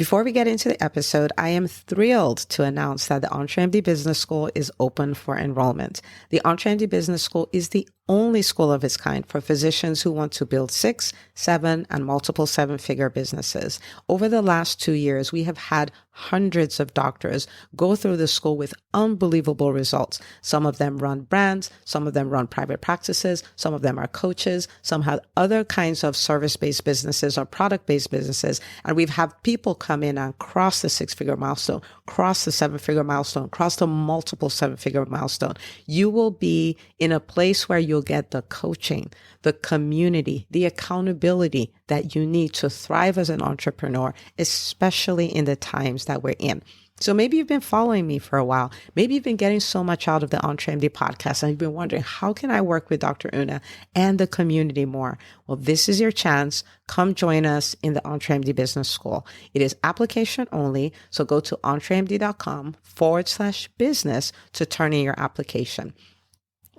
Before we get into the episode, I am thrilled to announce that the EntreMD Business School is open for enrollment. The EntreMD Business School is the only school of its kind for physicians who want to build 6, 7, and multiple 7-figure businesses. Over the last 2 years, we have had hundreds of doctors go through the school with unbelievable results. Some of them run brands, some of them run private practices, some of them are coaches, some have other kinds of service-based businesses or product-based businesses. And we've had people come in and cross the 6-figure milestone, cross the 7-figure milestone, cross the multiple 7-figure milestone. You will be in a place where you'll get the coaching, the community, the accountability that you need to thrive as an entrepreneur, especially in the times that we're in. So maybe you've been following me for a while. Maybe you've been getting so much out of the EntreMD podcast and you've been wondering, how can I work with Dr. Una and the community more? Well, this is your chance. Come join us in the EntreMD Business School. It is application only. So go to entremd.com/business to turn in your application.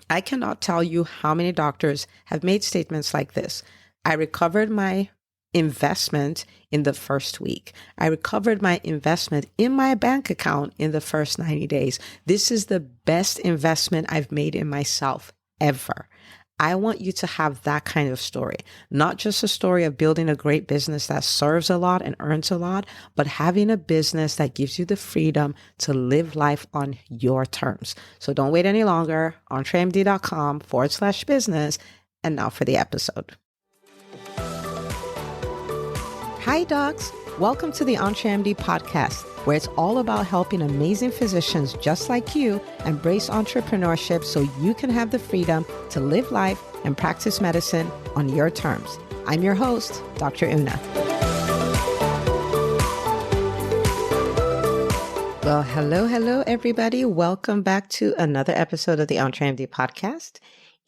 I cannot tell you how many doctors have made statements like this. I recovered my investment in the first week. I recovered my investment in my bank account in the first 90 days. This is the best investment I've made in myself ever. I want you to have that kind of story, not just a story of building a great business that serves a lot and earns a lot, but having a business that gives you the freedom to live life on your terms. So don't wait any longer. entremd.com/business. And now for the episode. Hi, docs. Welcome to the EntreMD podcast, where it's all about helping amazing physicians just like you embrace entrepreneurship so you can have the freedom to live life and practice medicine on your terms. I'm your host, Dr. Una. Well, hello, everybody. Welcome back to another episode of the EntreMD podcast.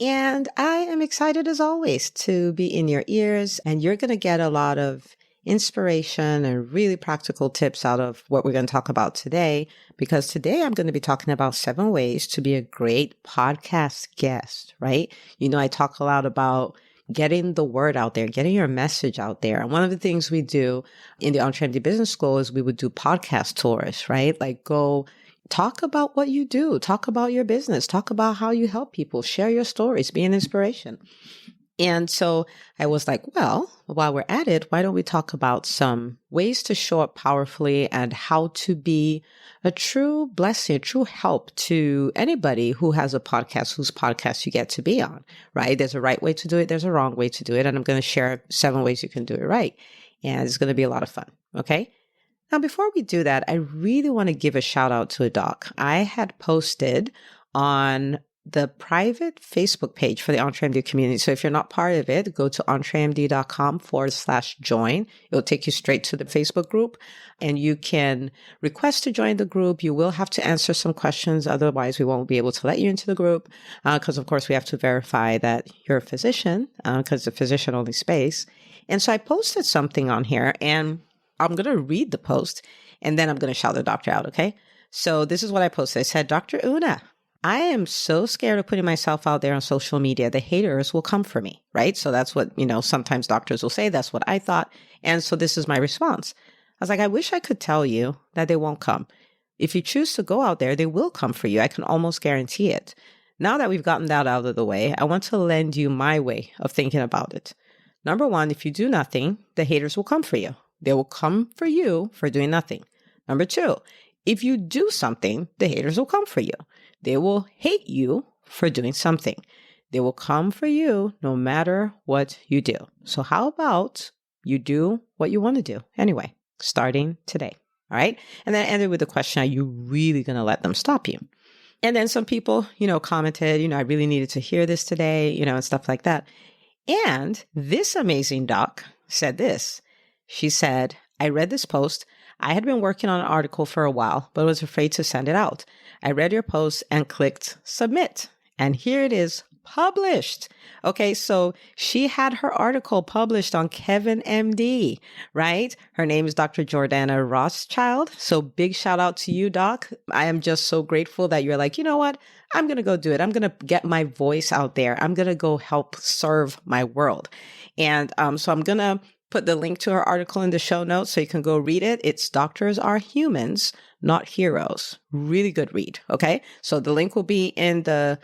And I am excited as always to be in your ears, and you're going to get a lot of inspiration and really practical tips out of what we're going to talk about today, because today I'm going to be talking about 7 ways to be a great podcast guest, right? You know, I talk a lot about getting the word out there, getting your message out there. And one of the things we do in the EntreMD Business School is we would do podcast tours, right? Like go talk about what you do, talk about your business, talk about how you help people, share your stories, be an inspiration. And so I was like, well, while we're at it, why don't we talk about some ways to show up powerfully and how to be a true blessing, a true help to anybody who has a podcast, whose podcast you get to be on, right? There's a right way to do it. There's a wrong way to do it. And I'm going to share 7 ways you can do it right. And it's going to be a lot of fun. Okay. Now, before we do that, I really want to give a shout out to a doc. I had posted on the private Facebook page for the EntreMD community. So if you're not part of it, go to entremd.com/join. It'll take you straight to the Facebook group and you can request to join the group. You will have to answer some questions. Otherwise, we won't be able to let you into the group because, of course, we have to verify that you're a physician because it's a physician-only space. And so I posted something on here and I'm going to read the post and then I'm going to shout the doctor out, okay? So this is what I posted. I said, Dr. Una, I am so scared of putting myself out there on social media. The haters will come for me, right? So that's what, sometimes doctors will say. That's what I thought. And so this is my response. I was like, I wish I could tell you that they won't come. If you choose to go out there, they will come for you. I can almost guarantee it. Now that we've gotten that out of the way, I want to lend you my way of thinking about it. Number 1, if you do nothing, the haters will come for you. They will come for you for doing nothing. Number 2, if you do something, the haters will come for you. They will hate you for doing something. They will come for you no matter what you do. So how about you do what you want to do anyway, starting today? All right. And then I ended with the question, are you really going to let them stop you? And then some people, commented, I really needed to hear this today, and stuff like that. And this amazing doc said this. She said, I read this post. I had been working on an article for a while, but was afraid to send it out. I read your post and clicked submit. And here it is, published. Okay, so she had her article published on Kevin MD, right? Her name is Dr. Jordana Rothschild. So big shout out to you, Doc. I am just so grateful that you're like, you know what? I'm going to go do it. I'm going to get my voice out there. I'm going to go help serve my world. And so I'm going to put the link to her article in the show notes so you can go read it. It's Doctors Are Humans, Not Heroes. Really good read. Okay. So the link will be in the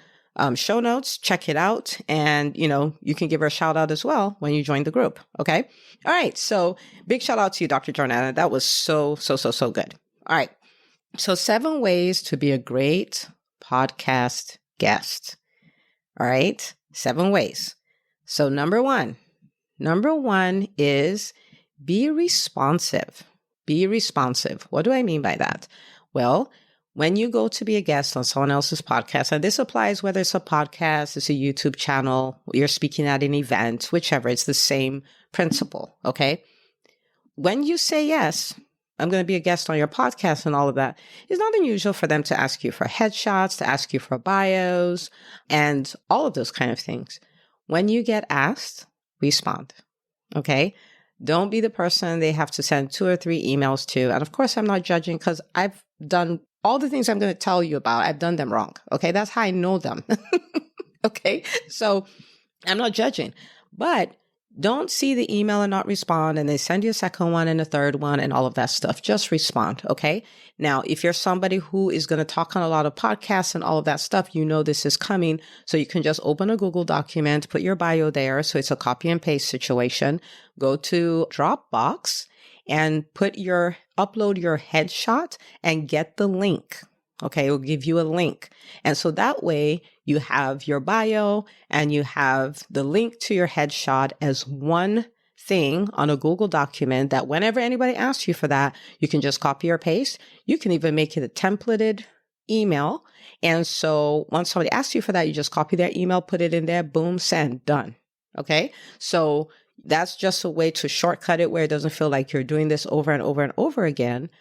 show notes. Check it out. And, you can give her a shout out as well when you join the group. Okay. All right. So big shout out to you, Dr. Jordana. That was so good. All right. So 7 ways to be a great podcast guest. All right. 7 ways. So number one is be responsive. Be responsive. What do I mean by that? Well, when you go to be a guest on someone else's podcast, and this applies whether it's a podcast, it's a YouTube channel, you're speaking at an event, whichever, it's the same principle, okay? When you say yes, I'm going to be a guest on your podcast and all of that, it's not unusual for them to ask you for headshots, to ask you for bios, and all of those kind of things. When you get asked, respond, okay? Don't be the person they have to send 2 or 3 emails to. And of course, I'm not judging because I've done all the things I'm going to tell you about. I've done them wrong, okay? That's how I know them, okay? So I'm not judging, but don't see the email and not respond, and they send you a second one and a third one and all of that stuff. Just respond, okay? Now, if you're somebody who is going to talk on a lot of podcasts and all of that stuff, this is coming. So you can just open a Google document, put your bio there. So it's a copy and paste situation. Go to Dropbox and upload your headshot and get the link. Okay, it will give you a link. And so that way you have your bio and you have the link to your headshot as one thing on a Google document that whenever anybody asks you for that, you can just copy or paste. You can even make it a templated email. And so once somebody asks you for that, you just copy their email, put it in there, boom, send, done. Okay, so that's just a way to shortcut it where it doesn't feel like you're doing this over and over and over again.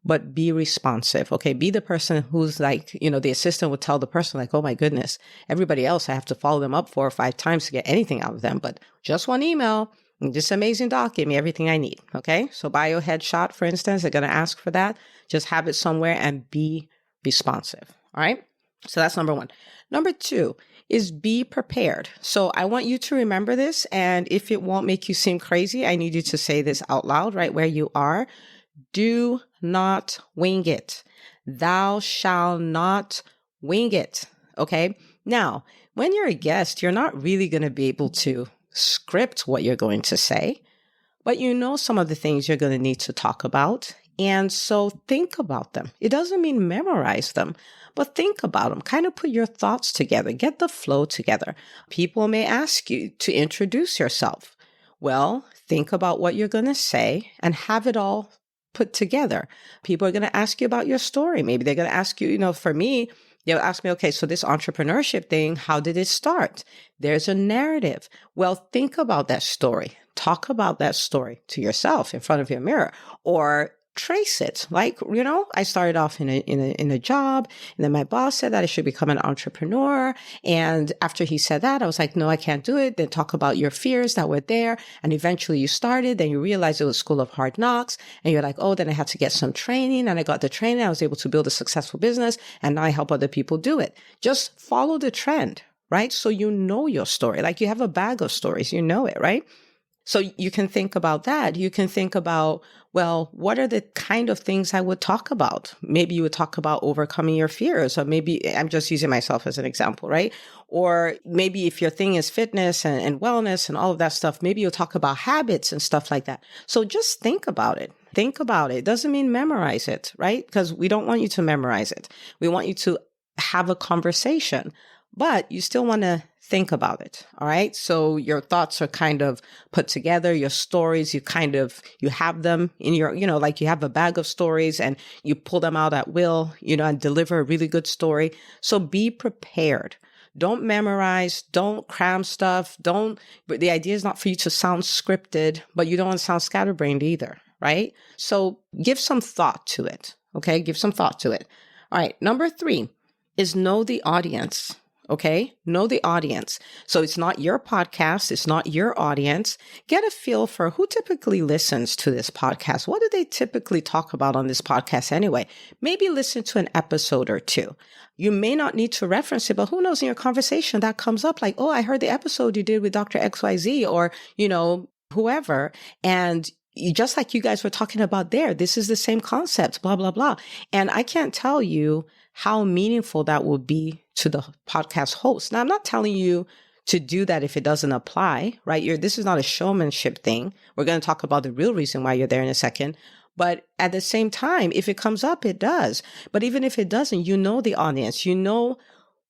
But be responsive, okay? Be the person who's like, the assistant would tell the person like, oh my goodness, everybody else, I have to follow them up 4 or 5 times to get anything out of them. But just one email, this amazing doc, give me everything I need, okay? So bio headshot, for instance, they're going to ask for that. Just have it somewhere and be responsive, all right? So that's number 1. Number 2 is be prepared. So I want you to remember this. And if it won't make you seem crazy, I need you to say this out loud right where you are. Do not wing it. Thou shalt not wing it. Okay. Now, when you're a guest, you're not really going to be able to script what you're going to say, but some of the things you're going to need to talk about. And so think about them. It doesn't mean memorize them, but think about them. Kind of put your thoughts together. Get the flow together. People may ask you to introduce yourself. Well, think about what you're going to say and have it all put together. People are going to ask you about your story. Maybe they're going to ask you, for me, they'll ask me, okay, so this entrepreneurship thing, how did it start? There's a narrative. Well, think about that story. Talk about that story to yourself in front of your mirror, or trace it. Like, I started off in a job, and then my boss said that I should become an entrepreneur. And after he said that, I was like, no, I can't do it. Then talk about your fears that were there. And eventually you started, then you realized it was School of Hard Knocks. And you're like, oh, then I had to get some training, and I got the training. I was able to build a successful business, and now I help other people do it. Just follow the trend, right? So your story, like you have a bag of stories, it, right? So you can think about that. You can think about, well, what are the kind of things I would talk about? Maybe you would talk about overcoming your fears, or maybe I'm just using myself as an example, right? Or maybe if your thing is fitness and wellness and all of that stuff, maybe you'll talk about habits and stuff like that. So just think about it. Think about it. It doesn't mean memorize it, right? Because we don't want you to memorize it. We want you to have a conversation, but you still want to think about it. All right. So your thoughts are kind of put together, your stories, you have them in your, like you have a bag of stories and you pull them out at will, and deliver a really good story. So be prepared. Don't memorize, don't cram stuff. But the idea is not for you to sound scripted, but you don't want to sound scatterbrained either. Right. So give some thought to it. Okay. Give some thought to it. All right. Number 3 is know the audience. Okay. Know the audience. So it's not your podcast. It's not your audience. Get a feel for who typically listens to this podcast. What do they typically talk about on this podcast anyway? Maybe listen to an episode or 2. You may not need to reference it, but who knows, in your conversation that comes up like, oh, I heard the episode you did with Dr. XYZ, or, whoever. And just like you guys were talking about there, this is the same concept, blah, blah, blah. And I can't tell you how meaningful that will be to the podcast host. Now, I'm not telling you to do that if it doesn't apply, right? This is not a showmanship thing. We're going to talk about the real reason why you're there in a second. But at the same time, if it comes up, it does. But even if it doesn't, you know the audience, you know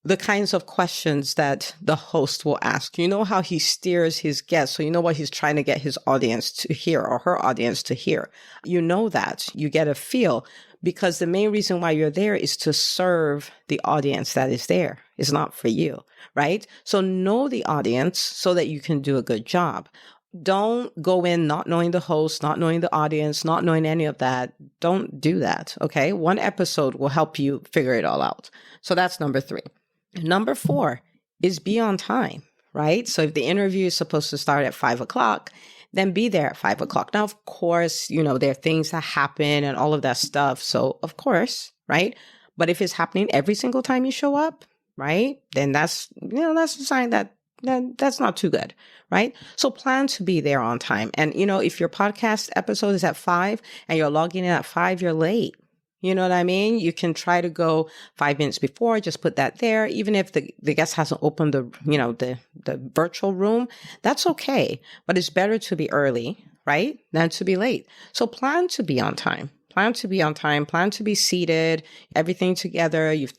the kinds of questions that the host will ask. You know how he steers his guests. So you know what he's trying to get his audience to hear or her audience to hear. You know that. You get a feel, because the main reason why you're there is to serve the audience that is there. It's not for you, right? So know the audience so that you can do a good job. Don't go in not knowing the host, not knowing the audience, not knowing any of that. Don't do that, okay? One episode will help you figure it all out. So that's number 3. Number 4 is be on time, right? So if the interview is supposed to start at 5 o'clock, then be there at 5 o'clock. Now, of course, there are things that happen and all of that stuff. So of course, right? But if it's happening every single time you show up, right? Then that's a sign that that's not too good, right? So plan to be there on time. And, if your podcast episode is at 5 and you're logging in at 5, you're late. You know what I mean? You can try to go 5 minutes before, just put that there. Even if the guest hasn't opened the virtual room, that's okay. But it's better to be early, right? Than to be late. So plan to be on time. Plan to be on time. Plan to be seated, everything together. You've,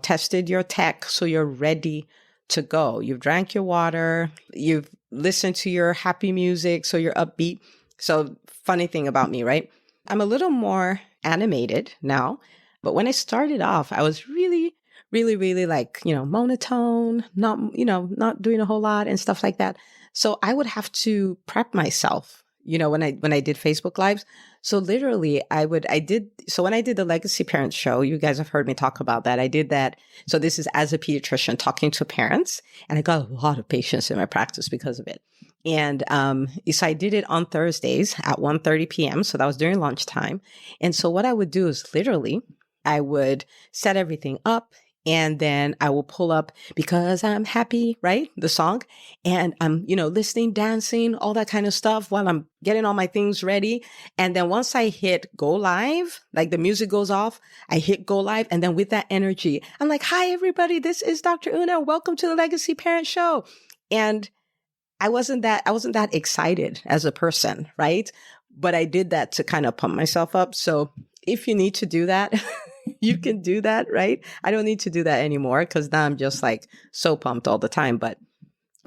tested your tech so you're ready to go. You've drank your water. You've listened to your happy music so you're upbeat. So funny thing about me, right? I'm a little more animated now, but when I started off, I was really, really, really monotone, not doing a whole lot and stuff like that. So I would have to prep myself, when I did Facebook Lives. So literally when I did the Legacy Parents show, you guys have heard me talk about that. I did that. So this is as a pediatrician talking to parents, and I got a lot of patients in my practice because of it. And so I did it on Thursdays at 1:30 p.m. So that was during lunchtime. And so what I would do is literally, I would set everything up, and then I will pull up Because I'm Happy, right? The song. And I'm, listening, dancing, all that kind of stuff while I'm getting all my things ready. And then once I hit go live, like the music goes off, I hit go live. And then with that energy, I'm like, hi, everybody. This is Dr. Una. Welcome to the Legacy Parent Show. And I wasn't that excited as a person, right? But I did that to kind of pump myself up. So if you need to do that, you can do that, right? I don't need to do that anymore because now I'm just so pumped all the time. But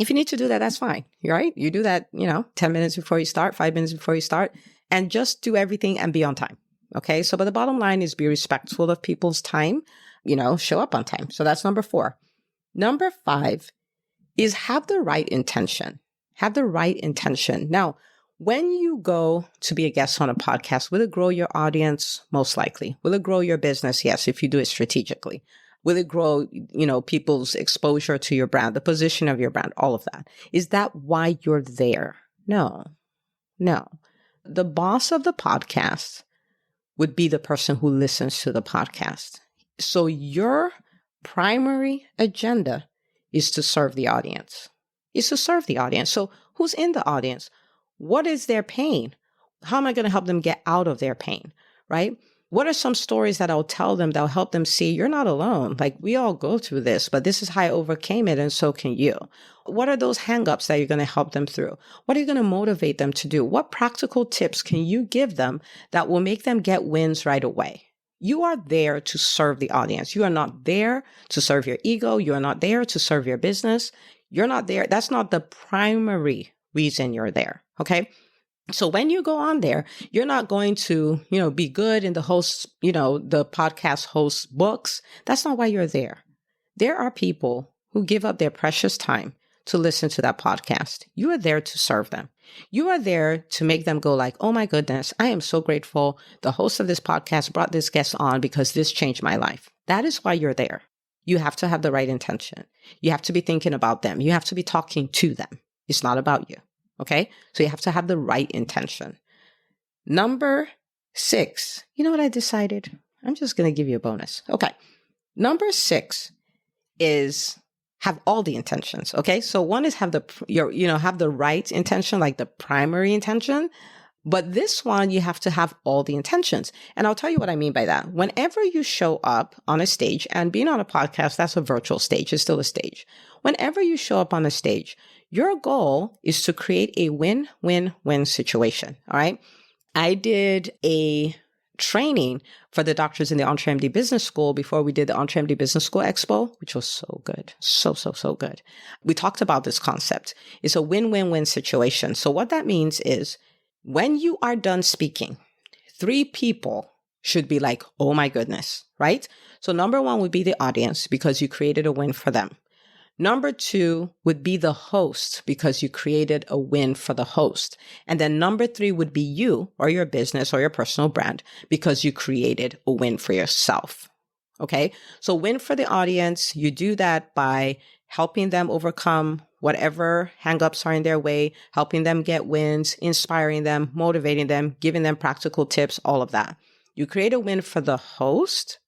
if you need to do that, that's fine, right? You do that, 10 minutes before you start, 5 minutes before you start, and just do everything and be on time. Okay. So, but the bottom line is be respectful of people's time, show up on time. So that's number 4. Number 5 is have the right intention. Have the right intention. Now, when you go to be a guest on a podcast, will it grow your audience? Most likely. Will it grow your business? Yes, if you do it strategically. Will it grow, people's exposure to your brand, the position of your brand, all of that? Is that why you're there? No. The boss of the podcast would be the person who listens to the podcast. So your primary agenda is to serve the audience. So who's in the audience? What is their pain? How am I going to help them get out of their pain, right? What are some stories that I'll tell them that'll help them see you're not alone? We all go through this, but this is how I overcame it, and so can you. What are those hangups that you're going to help them through? What are you going to motivate them to do? What practical tips can you give them that will make them get wins right away? You are there to serve the audience. You are not there to serve your ego. You are not there to serve your business. You're not there. That's not the primary reason you're there. Okay. So when you go on there, you're not going to, be good in the host, the podcast host's books. That's not why you're there. There are people who give up their precious time to listen to that podcast. You are there to serve them. You are there to make them go oh my goodness, I am so grateful. The host of this podcast brought this guest on because this changed my life. That is why you're there. You have to have the right intention. You have to be thinking about them. You have to be talking to them. It's not about you. Okay. So you have to have the right intention. Number 6, you know what I decided? I'm just going to give you a bonus. Okay. Number 6 is have all the intentions. Okay. So one is have have the right intention, like the primary intention. But this one, you have to have all the intentions. And I'll tell you what I mean by that. Whenever you show up on a stage, and being on a podcast, that's a virtual stage, it's still a stage. Whenever you show up on a stage, your goal is to create a win-win-win situation. All right. I did a training for the doctors in the EntreMD Business School before we did the EntreMD Business School Expo, which was so good. So good. We talked about this concept. It's a win-win-win situation. So what that means is when you are done speaking, 3 people should be like, oh my goodness, right? So number 1 would be the audience because you created a win for them. Number 2 would be the host because you created a win for the host. And then number 3 would be you or your business or your personal brand because you created a win for yourself. Okay. So win for the audience. You do that by helping them overcome whatever hangups are in their way, helping them get wins, inspiring them, motivating them, giving them practical tips, all of that. You create a win for the host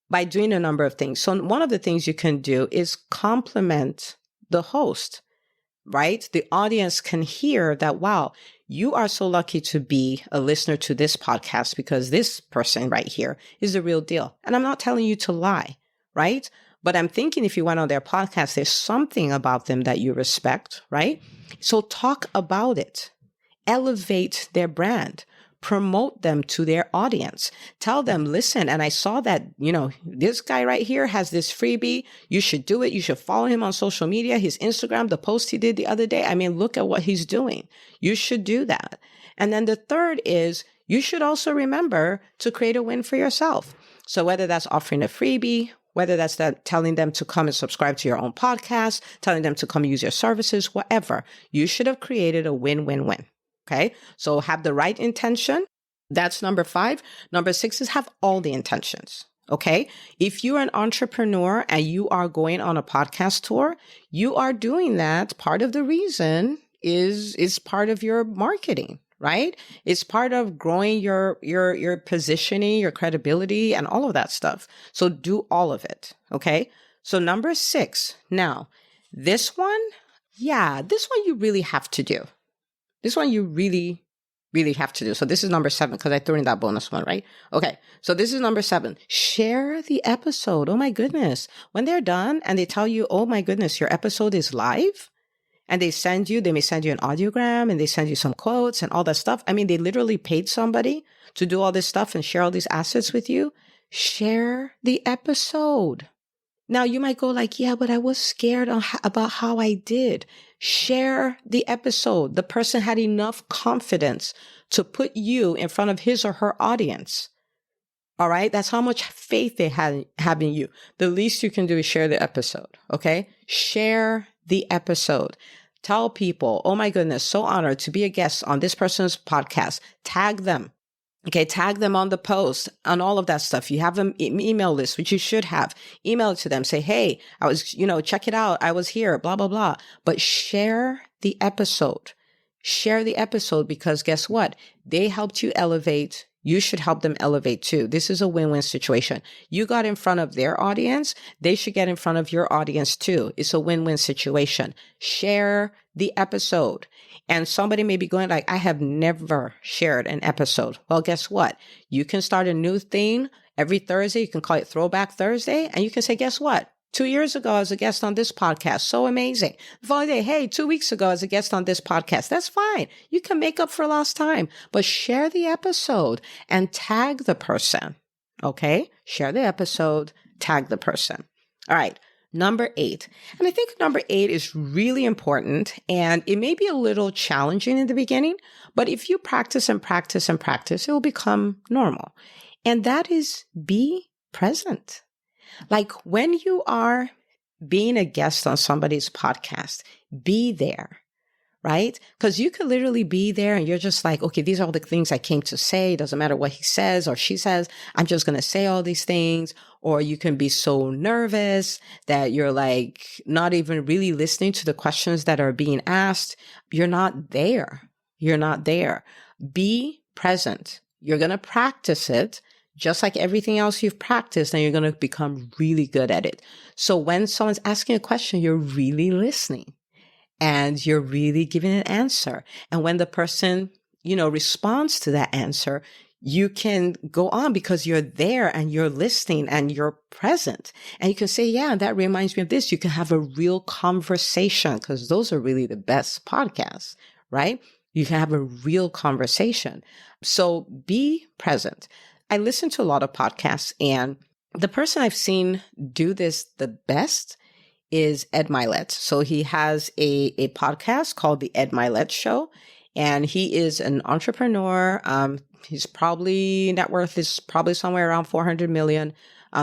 by doing a number of things. So one of the things you can do is compliment the host, right? The audience can hear that, wow, you are so lucky to be a listener to this podcast because this person right here is the real deal. And I'm not telling you to lie, right? But I'm thinking if you went on their podcast, there's something about them that you respect, right? So talk about it. Elevate their brand. Promote them to their audience. Tell them, listen, and I saw that, this guy right here has this freebie. You should do it. You should follow him on social media, his Instagram, the post he did the other day. I mean, look at what he's doing. You should do that. And then the third is you should also remember to create a win for yourself. So whether that's offering a freebie, whether that's that telling them to come and subscribe to your own podcast, telling them to come use your services, whatever, you should have created a win-win-win. Okay. So have the right intention. That's number 5. Number 6 is have all the intentions. Okay. If you're an entrepreneur and you are going on a podcast tour, you are doing that. Part of the reason is part of your marketing, right? It's part of growing your positioning, your credibility and all of that stuff. So do all of it. Okay. So number 6. Now this one you really have to do. This one you really, really have to do. So this is number 7 because I threw in that bonus one, right? Okay. So this is number 7. Share the episode. Oh my goodness. When they're done and they tell you, oh my goodness, your episode is live and they may send you an audiogram and they send you some quotes and all that stuff. I mean, they literally paid somebody to do all this stuff and share all these assets with you. Share the episode. Now you might go like, yeah, but I was scared about how I did. Share the episode. The person had enough confidence to put you in front of his or her audience. All right. That's how much faith they have in you. The least you can do is share the episode. Okay. Share the episode. Tell people, oh my goodness, so honored to be a guest on this person's podcast. Tag them. Okay, tag them on the post, on all of that stuff. You have an email list, which you should have. Email it to them. Say, hey, I was, check it out. I was here, blah, blah, blah. But share the episode. Share the episode because guess what? They helped you elevate. You should help them elevate too. This is a win-win situation. You got in front of their audience. They should get in front of your audience too. It's a win-win situation. Share the episode. And somebody may be going like, I have never shared an episode. Well, guess what? You can start a new thing every Thursday. You can call it Throwback Thursday. And you can say, guess what? 2 years ago, I was a guest on this podcast. So amazing. The following day, hey, 2 weeks ago, I was a guest on this podcast. That's fine. You can make up for lost time, but share the episode and tag the person. Okay? Share the episode, tag the person. All right. Number 8. And I think number 8 is really important and it may be a little challenging in the beginning, but if you practice and practice and practice, it will become normal. And that is be present. Like when you are being a guest on somebody's podcast, be there, right? Because you could literally be there and you're just like, okay, these are all the things I came to say. It doesn't matter what he says or she says. I'm just going to say all these things. Or you can be so nervous that you're like not even really listening to the questions that are being asked. You're not there. You're not there. Be present. You're going to practice it. just like everything else you've practiced, and you're going to become really good at it. So when someone's asking a question, you're really listening and you're really giving an answer. And when the person, responds to that answer, you can go on because you're there and you're listening and you're present. And you can say, yeah, that reminds me of this. You can have a real conversation, because those are really the best podcasts, right? You can have a real conversation. So be present. I listen to a lot of podcasts, and the person I've seen do this the best is Ed Mylett. So he has a podcast called The Ed Mylett Show, and he is an entrepreneur. He's probably, net worth is probably somewhere around 400 million.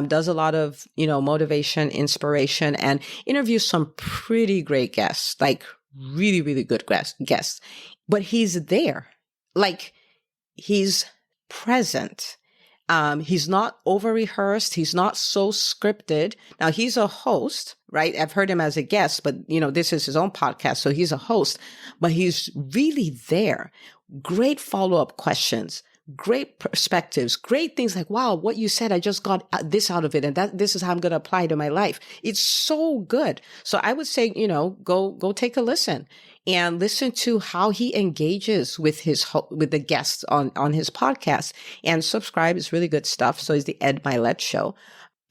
Does a lot of, motivation, inspiration, and interviews some pretty great guests, like really, really good guests. But he's there. Like, he's present. He's not over rehearsed. He's not so scripted. Now, he's a host, right? I've heard him as a guest, but this is his own podcast. So he's a host, but he's really there. Great follow-up questions, great perspectives, great things like, wow, what you said, I just got this out of it. And this is how I'm going to apply to my life. It's so good. So I would say, go take a listen and listen to how he engages with with the guests on his podcast, and subscribe. It's really good stuff. So it's the Ed Mylett Show.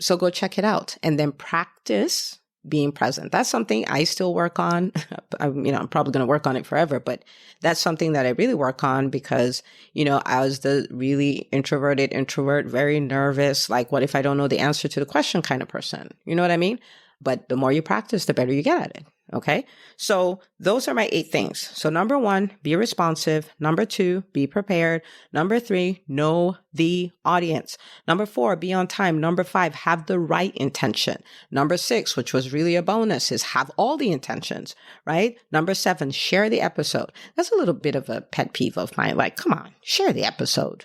So go check it out and then practice being present. That's something I still work on. I'm probably going to work on it forever, but that's something that I really work on because, I was the really introverted introvert, very nervous. Like, what if I don't know the answer to the question kind of person? You know what I mean? But the more you practice, the better you get at it. Okay. So those are my 8 things. So number 1, be responsive. Number 2, be prepared. Number 3, know the audience. Number 4, be on time. Number 5, have the right intention. Number 6, which was really a bonus, is have all the intentions, right? Number 7, share the episode. That's a little bit of a pet peeve of mine. Like, come on, share the episode,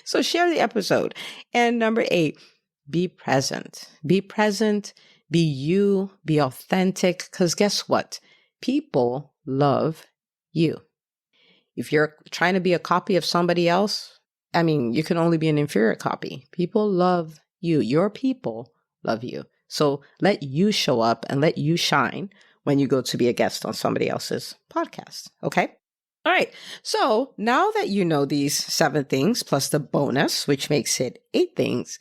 So share the episode. And number 8, be present. Be present. Be you, be authentic, because guess what? People love you. If you're trying to be a copy of somebody else, you can only be an inferior copy. People love you. Your people love you. So let you show up and let you shine when you go to be a guest on somebody else's podcast. Okay? All right. So now that you know these 7 things plus the bonus, which makes it 8 things,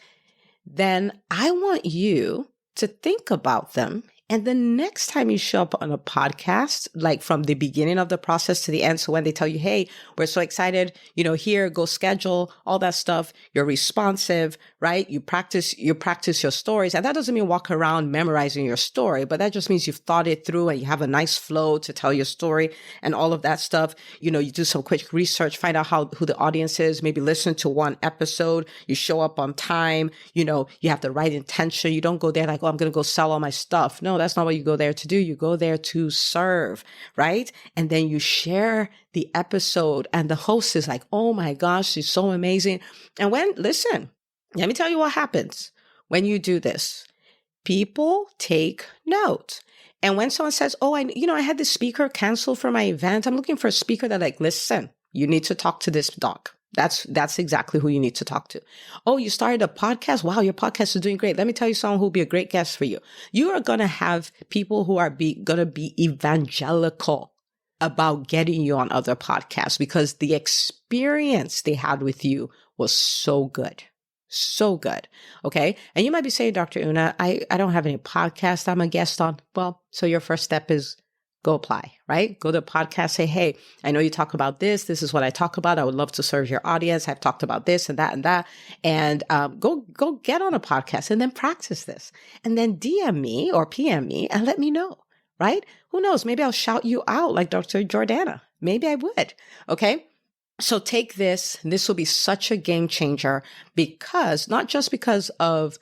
then I want you to think about them. And the next time you show up on a podcast, like from the beginning of the process to the end, so when they tell you, hey, we're so excited, here, go schedule, all that stuff, you're responsive, right? You practice your stories. And that doesn't mean walk around memorizing your story, but that just means you've thought it through and you have a nice flow to tell your story and all of that stuff. You do some quick research, find out who the audience is, maybe listen to one episode, you show up on time, you have the right intention. You don't go there like, oh, I'm going to go sell all my stuff. No, that's not what you go there to do. You go there to serve, right? And then you share the episode and the host is like, oh my gosh, she's so amazing. And listen, let me tell you what happens when you do this. People take note. And when someone says, oh, I had this speaker canceled for my event. I'm looking for a speaker that listen, you need to talk to this doc. That's exactly who you need to talk to. Oh, you started a podcast? Wow, your podcast is doing great. Let me tell you someone who will be a great guest for you. You are going to have people who are going to be evangelical about getting you on other podcasts because the experience they had with you was so good. So good. Okay. And you might be saying, Dr. Una, I don't have any podcast I'm a guest on. Well, so your first step is go apply, right? Go to a podcast, say, hey, I know you talk about this. This is what I talk about. I would love to serve your audience. I've talked about this and that and that. And go get on a podcast and then practice this. And then DM me or PM me and let me know, right? Who knows? Maybe I'll shout you out like Dr. Jordana. Maybe I would. Okay. So take this. This will be such a game changer because not just because it's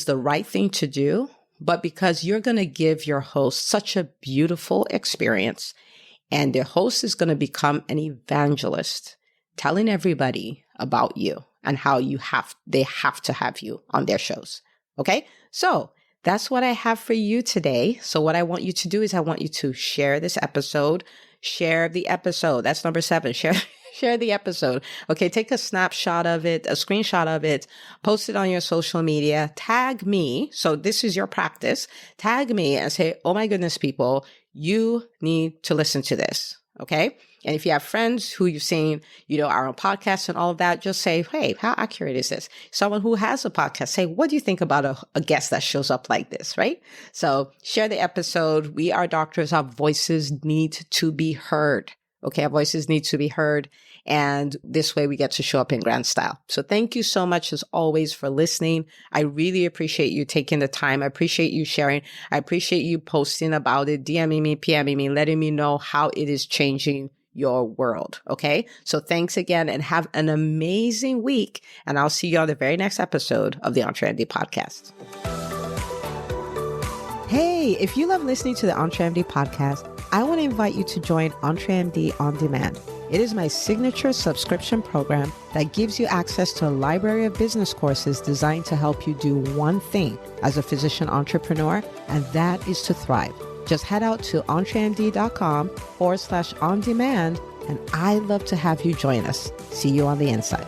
the right thing to do, but because you're going to give your host such a beautiful experience and the host is going to become an evangelist telling everybody about you and how they have to have you on their shows. Okay. So that's what I have for you today. So what I want you to do is I want you to share this episode, share the episode. That's number 7. Share the episode. Okay, take a snapshot of it, a screenshot of it, post it on your social media, tag me. So this is your practice. Tag me and say, oh my goodness, people, you need to listen to this. Okay. And if you have friends who you've seen, are on podcasts and all of that, just say, hey, how accurate is this? Someone who has a podcast, say, what do you think about a guest that shows up like this, right? So share the episode. We are doctors. Our voices need to be heard. Okay. Our voices need to be heard. And this way we get to show up in grand style. So thank you so much as always for listening. I really appreciate you taking the time. I appreciate you sharing. I appreciate you posting about it, DMing me, PMing me, letting me know how it is changing your world. Okay. So thanks again and have an amazing week. And I'll see you on the very next episode of the EntreMD podcast. Hey, if you love listening to the EntreMD podcast, I want to invite you to join EntreMD On Demand. It is my signature subscription program that gives you access to a library of business courses designed to help you do one thing as a physician entrepreneur, and that is to thrive. Just head out to entremd.com/on-demand, and I'd love to have you join us. See you on the inside.